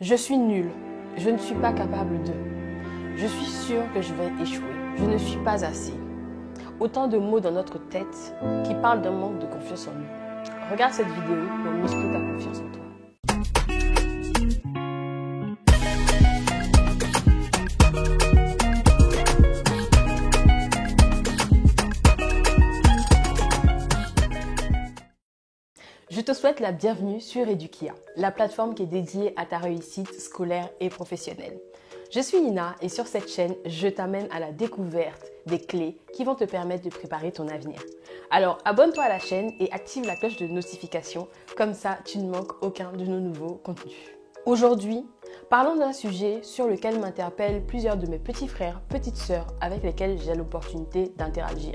Je suis nulle. Je ne suis pas capable de. Je suis sûre que je vais échouer. Je ne suis pas assez. Autant de mots dans notre tête qui parlent d'un manque de confiance en nous. Regarde cette vidéo pour muscler ta confiance en toi. Je te souhaite la bienvenue sur Edukia, la plateforme qui est dédiée à ta réussite scolaire et professionnelle. Je suis Nina et sur cette chaîne, je t'amène à la découverte des clés qui vont te permettre de préparer ton avenir. Alors abonne-toi à la chaîne et active la cloche de notification, comme ça tu ne manques aucun de nos nouveaux contenus. Aujourd'hui, parlons d'un sujet sur lequel m'interpellent plusieurs de mes petits frères, petites sœurs avec lesquels j'ai l'opportunité d'interagir.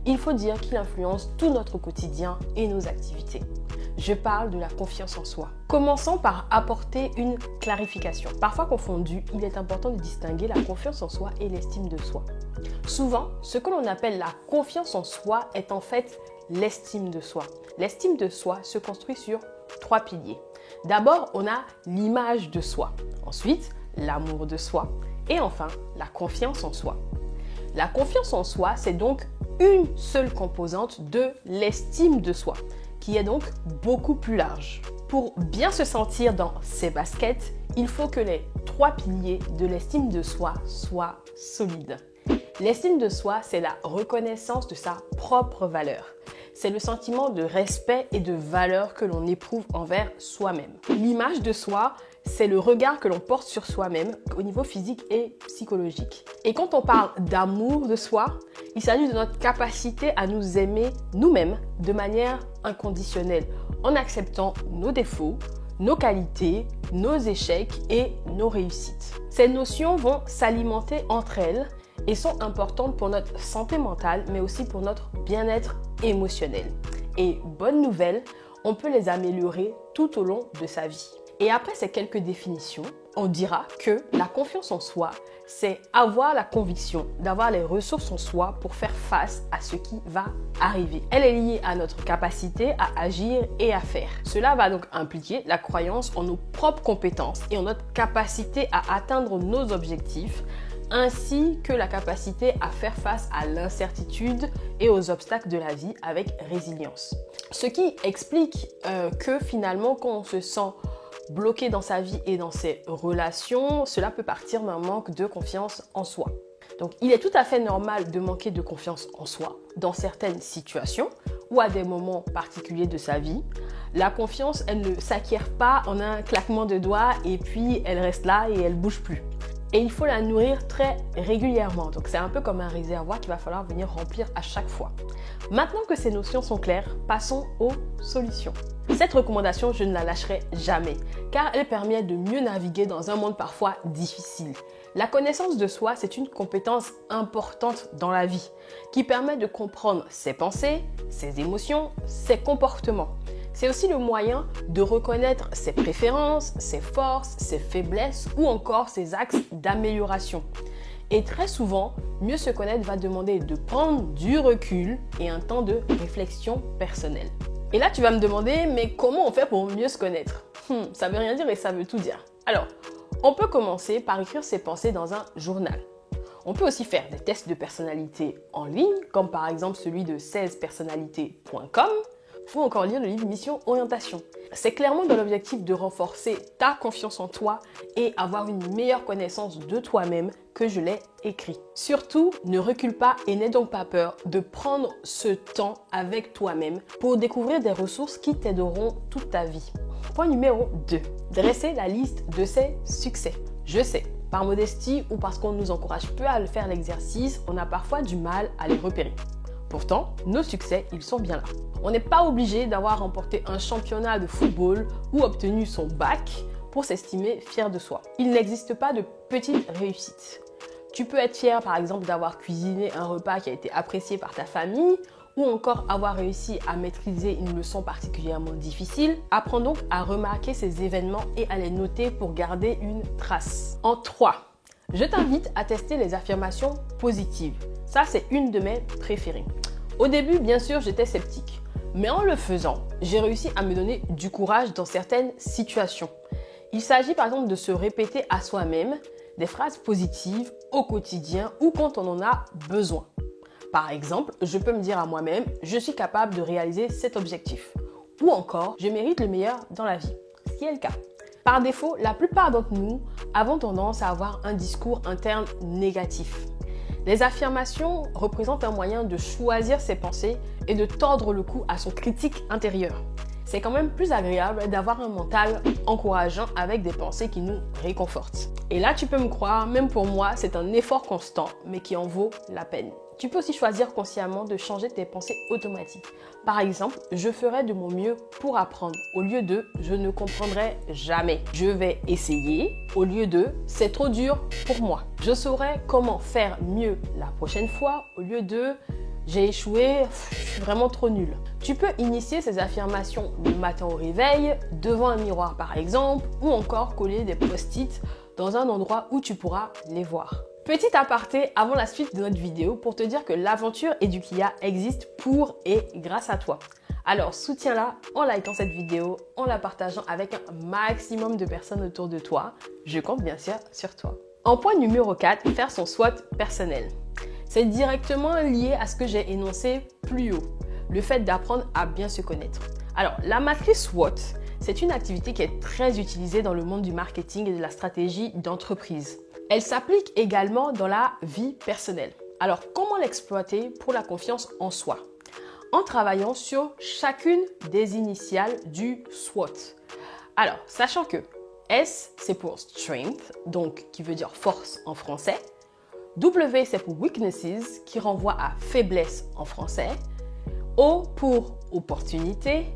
Il faut dire qu'il influence tout notre quotidien et nos activités. Je parle de la confiance en soi. Commençons par apporter une clarification. Parfois confondu, il est important de distinguer la confiance en soi et l'estime de soi. Souvent, ce que l'on appelle la confiance en soi est en fait l'estime de soi. L'estime de soi se construit sur 3 piliers. D'abord, on a l'image de soi. Ensuite, l'amour de soi. Et enfin, la confiance en soi. La confiance en soi, c'est donc une seule composante de l'estime de soi, qui est donc beaucoup plus large. Pour bien se sentir dans ses baskets, il faut que les 3 piliers de l'estime de soi soient solides. L'estime de soi, c'est la reconnaissance de sa propre valeur. C'est le sentiment de respect et de valeur que l'on éprouve envers soi-même. L'image de soi, c'est le regard que l'on porte sur soi-même au niveau physique et psychologique. Et quand on parle d'amour de soi, il s'agit de notre capacité à nous aimer nous-mêmes de manière inconditionnelle, en acceptant nos défauts, nos qualités, nos échecs et nos réussites. Ces notions vont s'alimenter entre elles et sont importantes pour notre santé mentale, mais aussi pour notre bien-être émotionnel. Et bonne nouvelle, on peut les améliorer tout au long de sa vie. Et après ces quelques définitions, on dira que la confiance en soi, c'est avoir la conviction d'avoir les ressources en soi pour faire face à ce qui va arriver. Elle est liée à notre capacité à agir et à faire. Cela va donc impliquer la croyance en nos propres compétences et en notre capacité à atteindre nos objectifs, ainsi que la capacité à faire face à l'incertitude et aux obstacles de la vie avec résilience. Ce qui explique que finalement, quand on se sent bloqué dans sa vie et dans ses relations, cela peut partir d'un manque de confiance en soi. Donc, il est tout à fait normal de manquer de confiance en soi dans certaines situations ou à des moments particuliers de sa vie. La confiance, elle ne s'acquiert pas en un claquement de doigts et puis elle reste là et elle bouge plus. Et il faut la nourrir très régulièrement. Donc, c'est un peu comme un réservoir qu'il va falloir venir remplir à chaque fois. Maintenant que ces notions sont claires, passons aux solutions. Cette recommandation, je ne la lâcherai jamais, car elle permet de mieux naviguer dans un monde parfois difficile. La connaissance de soi, c'est une compétence importante dans la vie, qui permet de comprendre ses pensées, ses émotions, ses comportements. C'est aussi le moyen de reconnaître ses préférences, ses forces, ses faiblesses ou encore ses axes d'amélioration. Et très souvent, mieux se connaître va demander de prendre du recul et un temps de réflexion personnelle. Et là, tu vas me demander, mais comment on fait pour mieux se connaître ? Ça veut rien dire et ça veut tout dire. Alors, on peut commencer par écrire ses pensées dans un journal. On peut aussi faire des tests de personnalité en ligne, comme par exemple celui de 16personnalités.com, ou encore lire le livre Mission Orientation. C'est clairement dans l'objectif de renforcer ta confiance en toi et avoir une meilleure connaissance de toi-même que je l'ai écrit. Surtout, ne recule pas et n'aie donc pas peur de prendre ce temps avec toi-même pour découvrir des ressources qui t'aideront toute ta vie. Point numéro 2. Dresser la liste de ses succès. Je sais, par modestie ou parce qu'on nous encourage peu à le faire l'exercice, on a parfois du mal à les repérer. Pourtant, nos succès, ils sont bien là. On n'est pas obligé d'avoir remporté un championnat de football ou obtenu son bac pour s'estimer fier de soi. Il n'existe pas de petites réussites. Tu peux être fier par exemple d'avoir cuisiné un repas qui a été apprécié par ta famille ou encore avoir réussi à maîtriser une leçon particulièrement difficile. Apprends donc à remarquer ces événements et à les noter pour garder une trace. En 3, je t'invite à tester les affirmations positives. Ça, c'est une de mes préférées. Au début, bien sûr, j'étais sceptique. Mais en le faisant, j'ai réussi à me donner du courage dans certaines situations. Il s'agit par exemple de se répéter à soi-même des phrases positives au quotidien ou quand on en a besoin. Par exemple, je peux me dire à moi-même, je suis capable de réaliser cet objectif. Ou encore, je mérite le meilleur dans la vie, ce qui est le cas. Par défaut, la plupart d'entre nous avons tendance à avoir un discours interne négatif. Les affirmations représentent un moyen de choisir ses pensées et de tordre le cou à son critique intérieur. C'est quand même plus agréable d'avoir un mental encourageant avec des pensées qui nous réconfortent. Et là, tu peux me croire, même pour moi, c'est un effort constant, mais qui en vaut la peine. Tu peux aussi choisir consciemment de changer tes pensées automatiques. Par exemple, je ferai de mon mieux pour apprendre au lieu de je ne comprendrai jamais. Je vais essayer au lieu de c'est trop dur pour moi. Je saurai comment faire mieux la prochaine fois au lieu de j'ai échoué, je suis vraiment trop nul. Tu peux initier ces affirmations le matin au réveil, devant un miroir par exemple, ou encore coller des post-it dans un endroit où tu pourras les voir. Petit aparté avant la suite de notre vidéo pour te dire que l'aventure Edukia existe pour et grâce à toi. Alors soutiens-la en likant cette vidéo, en la partageant avec un maximum de personnes autour de toi. Je compte bien sûr sur toi. En point numéro 4, faire son SWOT personnel. C'est directement lié à ce que j'ai énoncé plus haut, le fait d'apprendre à bien se connaître. Alors la matrice SWOT, c'est une activité qui est très utilisée dans le monde du marketing et de la stratégie d'entreprise. Elle s'applique également dans la vie personnelle. Alors, comment l'exploiter pour la confiance en soi? En travaillant sur chacune des initiales du SWOT. Alors, sachant que S, c'est pour Strength, donc qui veut dire force en français. W, c'est pour Weaknesses, qui renvoie à faiblesse en français. O pour Opportunité.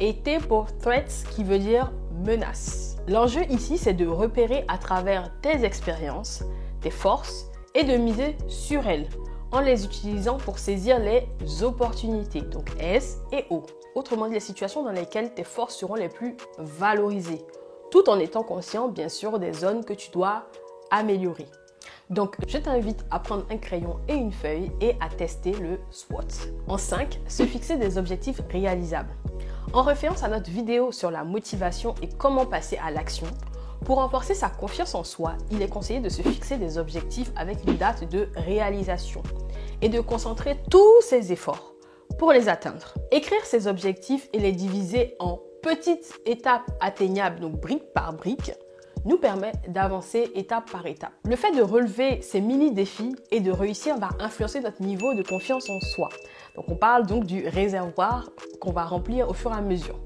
Et T pour Threats, qui veut dire menace. L'enjeu ici, c'est de repérer à travers tes expériences, tes forces et de miser sur elles en les utilisant pour saisir les opportunités, donc S et O. Autrement dit, les situations dans lesquelles tes forces seront les plus valorisées, tout en étant conscient, bien sûr, des zones que tu dois améliorer. Donc, je t'invite à prendre un crayon et une feuille et à tester le SWOT. En 5, se fixer des objectifs réalisables. En référence à notre vidéo sur la motivation et comment passer à l'action, pour renforcer sa confiance en soi, il est conseillé de se fixer des objectifs avec une date de réalisation et de concentrer tous ses efforts pour les atteindre. Écrire ces objectifs et les diviser en petites étapes atteignables, donc brique par brique, nous permet d'avancer étape par étape. Le fait de relever ces mini-défis et de réussir va influencer notre niveau de confiance en soi. Donc on parle donc du réservoir qu'on va remplir au fur et à mesure.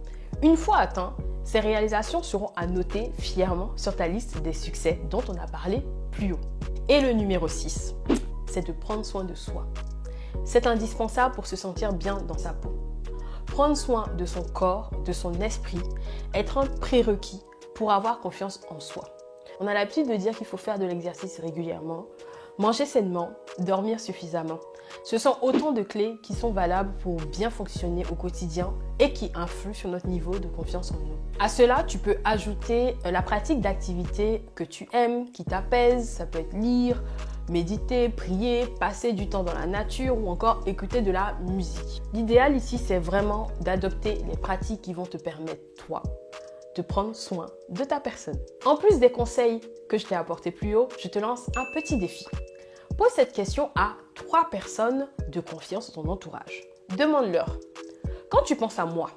Une fois atteint, ces réalisations seront à noter fièrement sur ta liste des succès dont on a parlé plus haut. Et le numéro 6, c'est de prendre soin de soi. C'est indispensable pour se sentir bien dans sa peau. Prendre soin de son corps, de son esprit, être un prérequis pour avoir confiance en soi. On a l'habitude de dire qu'il faut faire de l'exercice régulièrement, manger sainement, dormir suffisamment. Ce sont autant de clés qui sont valables pour bien fonctionner au quotidien et qui influent sur notre niveau de confiance en nous. À cela, tu peux ajouter la pratique d'activités que tu aimes, qui t'apaisent. Ça peut être lire, méditer, prier, passer du temps dans la nature ou encore écouter de la musique. L'idéal ici, c'est vraiment d'adopter les pratiques qui vont te permettre, toi, de prendre soin de ta personne. En plus des conseils que je t'ai apportés plus haut, je te lance un petit défi. Pose cette question à 3 personnes de confiance dans ton entourage. Demande-leur, quand tu penses à moi,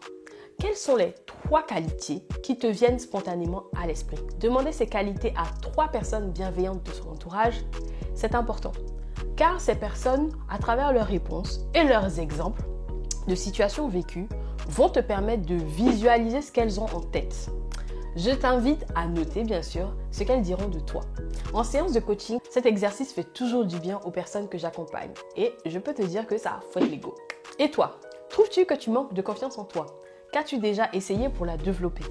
quelles sont les 3 qualités qui te viennent spontanément à l'esprit? Demander ces qualités à 3 personnes bienveillantes de son entourage, c'est important. Car ces personnes, à travers leurs réponses et leurs exemples de situations vécues, vont te permettre de visualiser ce qu'elles ont en tête. Je t'invite à noter, bien sûr, ce qu'elles diront de toi. En séance de coaching, cet exercice fait toujours du bien aux personnes que j'accompagne. Et je peux te dire que ça fouette l'ego. Et toi, trouves-tu que tu manques de confiance en toi? Qu'as-tu déjà essayé pour la développer?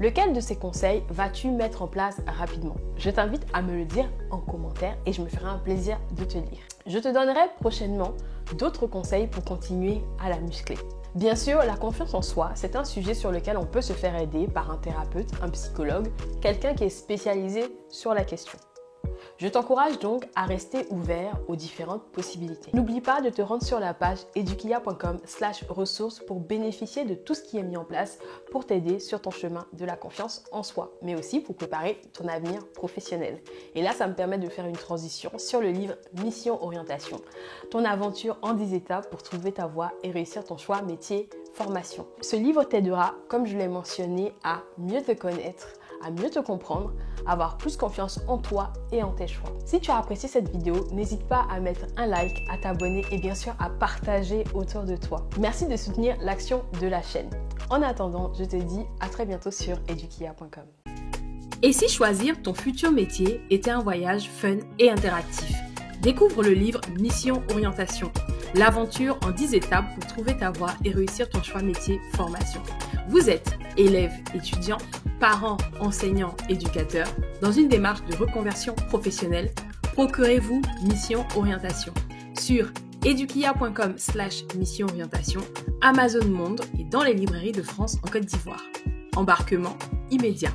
Lequel de ces conseils vas-tu mettre en place rapidement? Je t'invite à me le dire en commentaire et je me ferai un plaisir de te lire. Je te donnerai prochainement d'autres conseils pour continuer à la muscler. Bien sûr, la confiance en soi, c'est un sujet sur lequel on peut se faire aider par un thérapeute, un psychologue, quelqu'un qui est spécialisé sur la question. Je t'encourage donc à rester ouvert aux différentes possibilités. N'oublie pas de te rendre sur la page edukia.com/ressources pour bénéficier de tout ce qui est mis en place pour t'aider sur ton chemin de la confiance en soi, mais aussi pour préparer ton avenir professionnel. Et là, ça me permet de faire une transition sur le livre Mission Orientation, ton aventure en 10 étapes pour trouver ta voie et réussir ton choix métier formation. Ce livre t'aidera, comme je l'ai mentionné, à mieux te connaître, à mieux te comprendre, à avoir plus confiance en toi et en tes choix. Si tu as apprécié cette vidéo, n'hésite pas à mettre un like, à t'abonner et bien sûr à partager autour de toi. Merci de soutenir l'action de la chaîne. En attendant, je te dis à très bientôt sur edukia.com. Et si choisir ton futur métier était un voyage fun et interactif? Découvre le livre Mission Orientation, l'aventure en 10 étapes pour trouver ta voie et réussir ton choix métier formation. Vous êtes élève, étudiant, parents, enseignants, éducateurs, dans une démarche de reconversion professionnelle, procurez-vous Mission Orientation sur edukia.com/Mission Orientation, Amazon Monde et dans les librairies de France en Côte d'Ivoire. Embarquement immédiat.